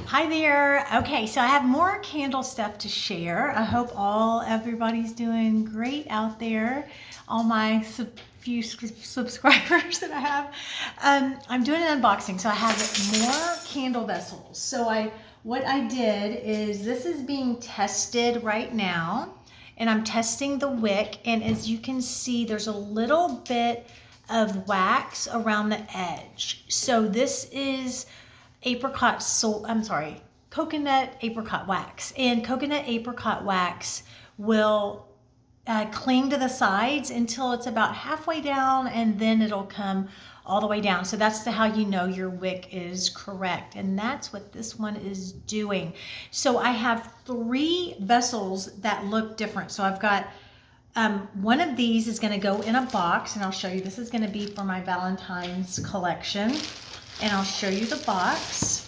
Hi there. Okay, so I have more candle stuff to share. I hope everybody's doing great out there. All my few subscribers that I have. I'm doing an unboxing, so I have more candle vessels. So what I did is this is being tested right now, and I'm testing the wick. And as you can see, there's a little bit of wax around the edge. So this is coconut apricot wax. And coconut apricot wax will cling to the sides until it's about halfway down, and then it'll come all the way down. So that's how you know your wick is correct. And that's what this one is doing. So I have 3 vessels that look different. So I've got one of these is going to go in a box, and I'll show you. This is going to be for my Valentine's collection. And I'll show you the box.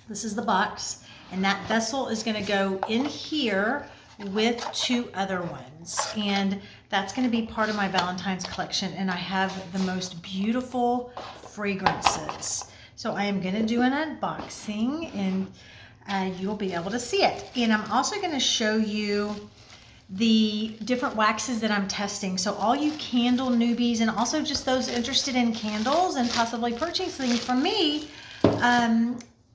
This is the box, and that vessel is going to go in here with 2 other ones, and that's going to be part of my Valentine's collection. And I have the most beautiful fragrances. So I am going to do an unboxing, and you'll be able to see it. And I'm also going to show you the different waxes that I'm testing. So all you candle newbies, and also just those interested in candles and possibly purchasing from me,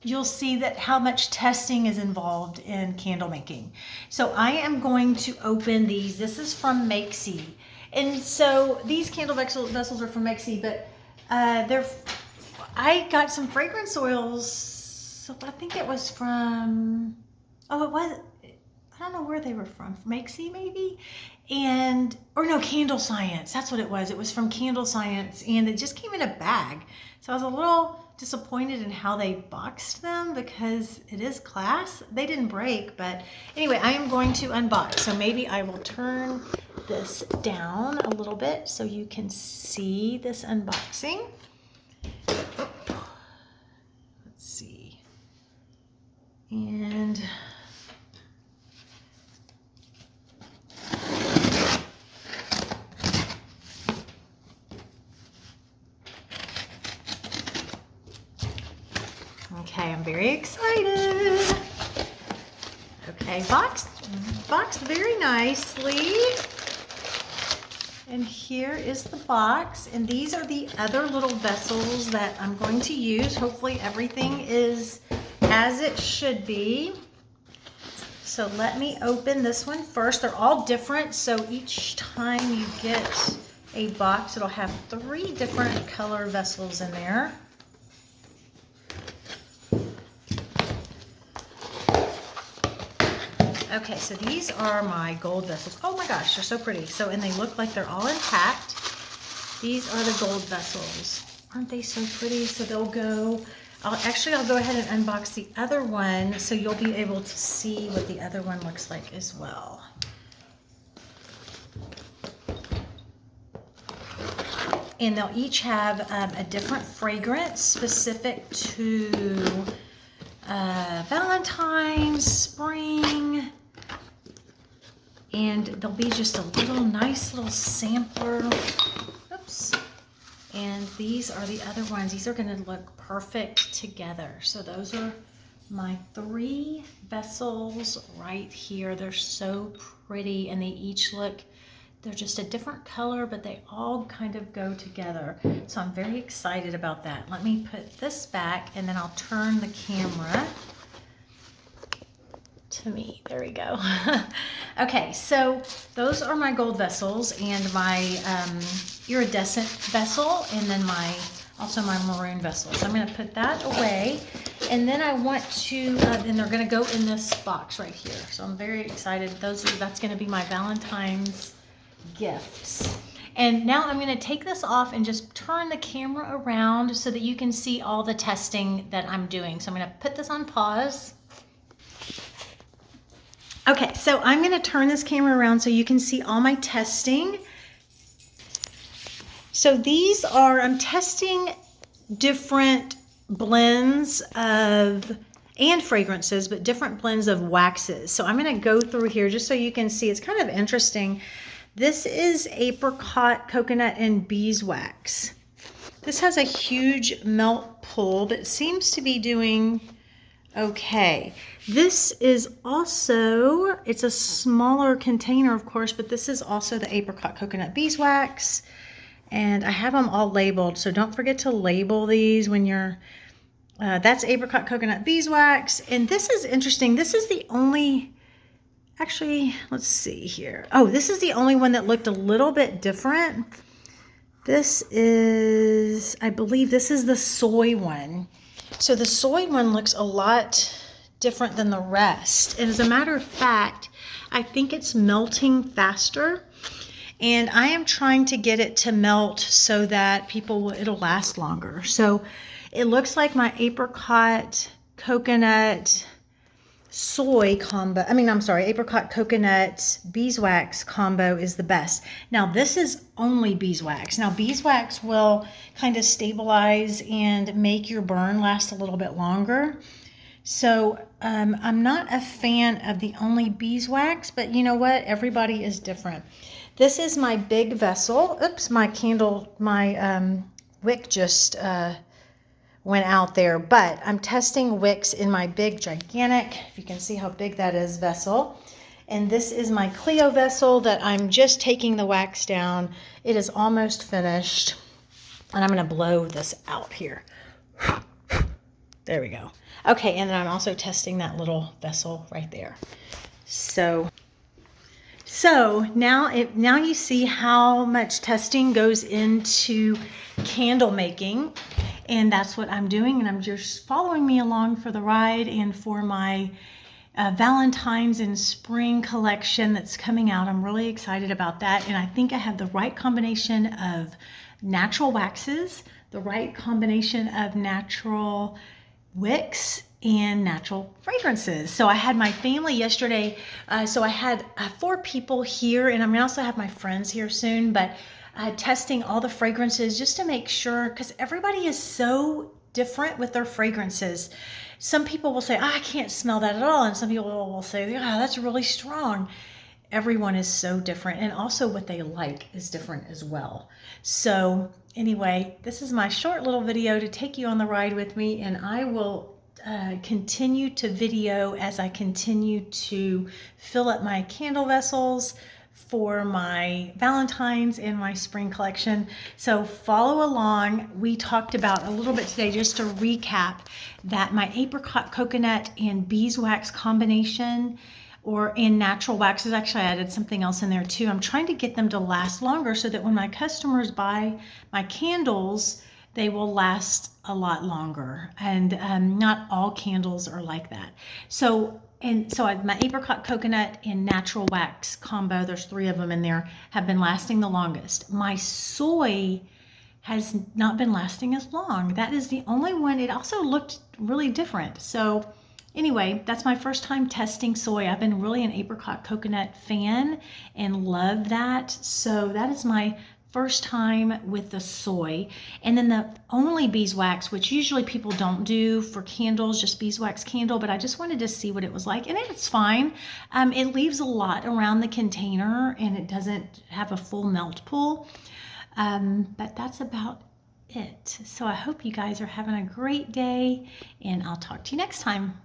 you'll see that how much testing is involved in candle making. So I am going to open these. This is from Makesy. And so these candle vessels are from Makesy, but I got some fragrance oils. So I think it was from, I don't know where they were from Makesy maybe, or no, Candle Science. That's what it was. It was from Candle Science, and it just came in a bag. So I was a little disappointed in how they boxed them because it is glass. They didn't break, but anyway, I am going to unbox. So maybe I will turn this down a little bit so you can see this unboxing. Let's see. And okay, I'm very excited. Okay, boxed very nicely. And here is the box. And these are the other little vessels that I'm going to use. Hopefully everything is as it should be. So let me open this one first. They're all different, so each time you get a box, it'll have 3 different color vessels in there. Okay, so these are my gold vessels. Oh my gosh, they're so pretty. So, and they look like they're all intact. These are the gold vessels. Aren't they so pretty? So they'll go, I'll go ahead and unbox the other one so you'll be able to see what the other one looks like as well. And they'll each have a different fragrance specific to Valentine's, spring, and there'll be just a nice little sampler. Oops. And these are the other ones. These are going to look perfect together. So those are my 3 vessels right here. They're so pretty, and they each look, they're just a different color, but they all kind of go together. So I'm very excited about that. Let me put this back, and then I'll turn the camera to me. There we go. Okay, so those are my gold vessels and my iridescent vessel, and then also my maroon vessel. So I'm going to put that away, and then I want to, then they're going to go in this box right here. So I'm very excited. That's going to be my Valentine's gifts. And now I'm going to take this off and just turn the camera around so that you can see all the testing that I'm doing. So I'm going to put this on pause. Okay, so I'm going to turn this camera around so you can see all my testing. So I'm testing different blends and fragrances, but different blends of waxes. So I'm going to go through here just so you can see. It's kind of interesting. This is apricot, coconut, and beeswax. This has a huge melt pull, but it seems to be doing Okay, this is also, it's a smaller container, of course, but this is also the apricot coconut beeswax. And I have them all labeled, so don't forget to label these when you're, that's apricot coconut beeswax. And this is interesting. This is the only, actually, let's see here. Oh, this is the only one that looked a little bit different. This is, I believe this is the soy one. So the soy one looks a lot different than the rest. And as a matter of fact, I think it's melting faster. And I am trying to get it to melt so that it'll last longer. So it looks like my apricot coconut soy combo, apricot coconut beeswax combo is the best. Now this is only beeswax. Now beeswax will kind of stabilize and make your burn last a little bit longer. So I'm not a fan of the only beeswax, but you know what? Everybody is different. This is my big vessel. Oops, my candle, my wick just went out there, but I'm testing wicks in my big gigantic, if you can see how big that is, vessel. And this is my Clio vessel that I'm just taking the wax down. It is almost finished. And I'm gonna blow this out here. There we go. Okay, and then I'm also testing that little vessel right there. So now you see how much testing goes into candle making. And that's what I'm doing, and I'm just following me along for the ride and for my Valentine's and spring collection that's coming out. I'm really excited about that, and I think I have the right combination of natural waxes, the right combination of natural wicks, and natural fragrances. So I had my family yesterday, so I had 4 people here, and I'm gonna also have my friends here soon, but testing all the fragrances just to make sure, because everybody is so different with their fragrances. Some people will say, oh, I can't smell that at all. And some people will say, yeah, that's really strong. Everyone is so different. And also what they like is different as well. So anyway, this is my short little video to take you on the ride with me. And I will continue to video as I continue to fill up my candle vessels for my Valentine's and my spring collection. So follow along. We talked about a little bit today, just to recap, that my apricot coconut and beeswax combination, or in natural waxes, actually I added something else in there too. I'm trying to get them to last longer so that when my customers buy my candles, they will last a lot longer. And not all candles are like that. So my apricot coconut and natural wax combo, there's 3 of them in there, have been lasting the longest. My soy has not been lasting as long. That is the only one. It also looked really different. So anyway, that's my first time testing soy. I've been really an apricot coconut fan and love that. So that is my first time with the soy. And then the only beeswax, which usually people don't do for candles, just beeswax candle, but I just wanted to see what it was like. And it's fine. It leaves a lot around the container and it doesn't have a full melt pool. But that's about it. So I hope you guys are having a great day, and I'll talk to you next time.